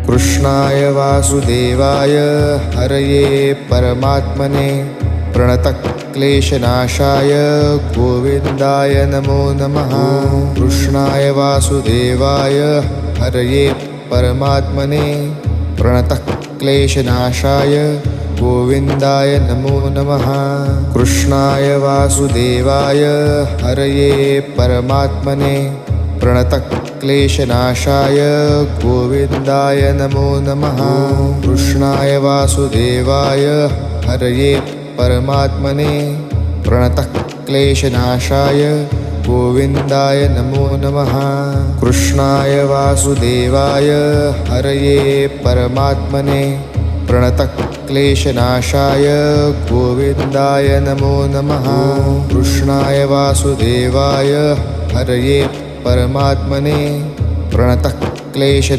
कृष्णाय वासुदेवाय हरये परमात्मने प्रणतक्लेशनाशाय गोविन्दाय नमो नमः। कृष्णाय वासुदेवाय हरये परमात्मने प्रणतक्लेशनाशाय गोविन्दाय नमो नमः। कृष्णाय वासुदेवाय हरये परमात्मने प्रणतक्लेशनाशाय गोविन्दाय नमो नमः। कृष्णाय वासुदेवाय हरये परमात्मने प्रणतक्लेशनाशाय गोविन्दाय नमो नमः। कृष्णाय वासुदेवाय हरये परमात्मने प्रणतक्लेशनाशाय गोविन्दाय नमो नमः। कृष्णाय वासुदेवाय हरये परमात्मने प्रणतक्लेशनाशाय